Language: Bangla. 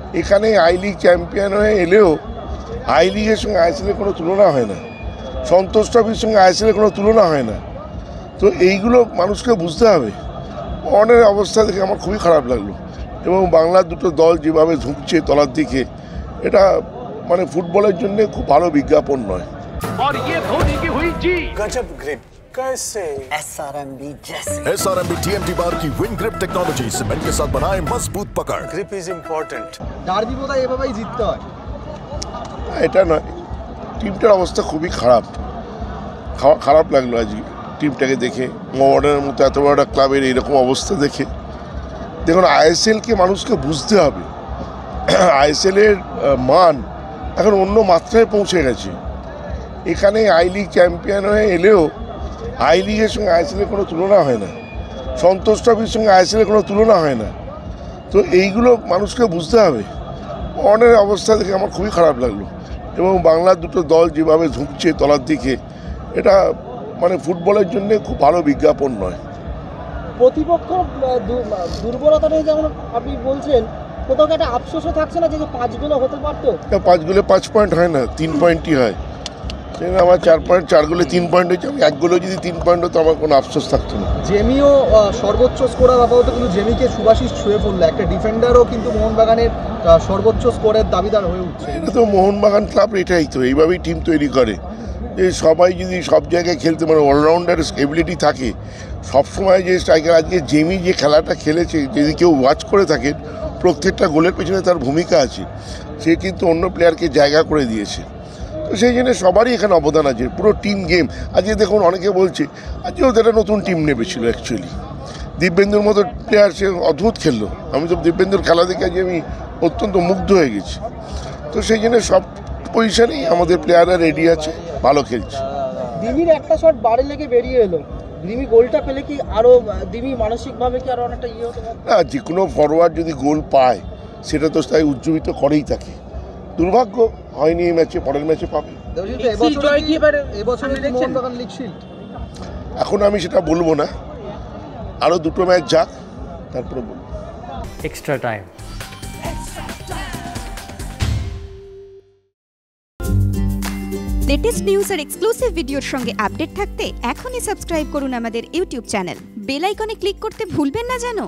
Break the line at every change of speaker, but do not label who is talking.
এখানে আই লিগ চ্যাম্পিয়ন হয়ে এলেও আই লিগের সঙ্গে আইএসএলের কোনো তুলনা হয় না, সন্তোষ ট্রফির সঙ্গে আইএসএলের কোনো তুলনা হয় না। তো এইগুলো মানুষকে বুঝতে হবে। অনেক অবস্থা দেখে আমার খুবই খারাপ লাগলো, এবং বাংলার দুটো দল যেভাবে ঝুঁকছে তলার দিকে, এটা মানে ফুটবলের জন্য খুব ভালো বিজ্ঞাপন নয়।
और ये धोनी की हुई जी
गजब ग्रिप कैसे
SRMB जैसे
SRMB TMT बार की विन ग्रिप टेक्नोलॉजी सीमेंट के साथ बनाए मजबूत पकड़।
Grip is important.
ডার্বি বোধহয় এভাবেই জিততে হয়।
এটা নয়, টিমটার অবস্থা খুবই খারাপ। খারাপ লাগলো আজ টিমটাকে দেখে, মোহামেডানের মতো এত বড় একটা ক্লাবের এইরকম অবস্থা দেখে। দেখুন, আইএসএলকে মানুষকে বুঝতে হবে। আইএসএলের মান এখন অন্য মাত্রায় পৌঁছে গেছে। এখানে আই লিগ চ্যাম্পিয়ন হয়ে এলেও আই লিগের সঙ্গে আইএসএলের কোনো তুলনা হয় না, সন্তোষ ট্রফির সঙ্গে আইএসএলের কোনো তুলনা হয় না। তো এইগুলো মানুষকে বুঝতে হবে। অনেক অবস্থা দেখে আমার খুবই খারাপ লাগলো, এবং বাংলার দুটো দল যেভাবে ঝুঁকছে তলার দিকে, এটা মানে ফুটবলের জন্য খুব ভালো বিজ্ঞাপন নয়।
প্রতিপক্ষ দুর্বলতা নিয়ে যেমন আপনি বলছেন, কোথাও একটা আফসোসও থাকছে না যে 5 গোলে হতে পারতো?
5 গোলে 5 পয়েন্ট হয় না, 3 পয়েন্টই হয়। সেখানে আমার 4 পয়েন্ট, 4 গোলে 3 পয়েন্ট হয়েছে। আমি 1 গোলেও যদি 3 পয়েন্ট হতো আমার কোনো আফসোস থাকতো না।
জেমিও সর্বোচ্চ স্কোরার আপাতত কিন্তু জেমিকে সুভাশিস ছুঁয়ে পড়লো। একটা ডিফেন্ডারও কিন্তু মোহনবাগানের সর্বোচ্চ স্কোরের দাবিদার হয়ে উঠছে।
এটা তো মোহনবাগান ক্লাব, এটাই তো, এইভাবেই টিম তৈরি করে যে সবাই যদি সব জায়গায় খেলতে মানে অলরাউন্ডার এবিলিটি থাকে সবসময়। যে স্ট্রাইকার আজকে জেমি যে খেলাটা খেলেছে, যদি কেউ ওয়াচ করে থাকেন, প্রত্যেকটা গোলের পেছনে তার ভূমিকা আছে। সে কিন্তু অন্য প্লেয়ারকে জায়গা করে দিয়েছে। তো সেই জন্য সবারই এখানে অবদান আছে, পুরো টিম গেম। আজকে দেখুন, অনেকে বলছে আজকেও তো একটা নতুন টিম নেমেছিল। অ্যাকচুয়ালি দিব্যেন্দুর মতো প্লেয়ার, সে অদ্ভুত খেললো। আমি তো দিব্যেন্দুর খেলা দেখে আজকে আমি অত্যন্ত মুগ্ধ হয়ে গেছি। তো সেই জন্য সব পজিশনেই আমাদের প্লেয়াররা রেডি আছে, ভালো খেলছে।
দিমির একটা শট বাড়ি লেগে বেরিয়ে এলো, দিমি গোলটা পেলে কি আরো দিমি মানসিকভাবে কি আরো অনেকটা ইয়ে হতে পারে?
না, যে কোনো ফরওয়ার্ড যদি গোল পায় সেটা তো তাই উজ্জীবিত করেই থাকে। দুর্ভাগ্য হয়নি এই ম্যাচে, পরের ম্যাচে পাবে। এখন আমি সেটা বলবো না, আরও 2টো ম্যাচ যাক, তারপরে বলবো।
Extra time.
লেটেস্ট নিউজ আর এক্সক্লুসিভ ভিডিওর সঙ্গে আপডেট থাকতে এখনই সাবস্ক্রাইব করুন আমাদের ইউটিউব চ্যানেল। বেল আইকনে ক্লিক করতে ভুলবেন না যেন।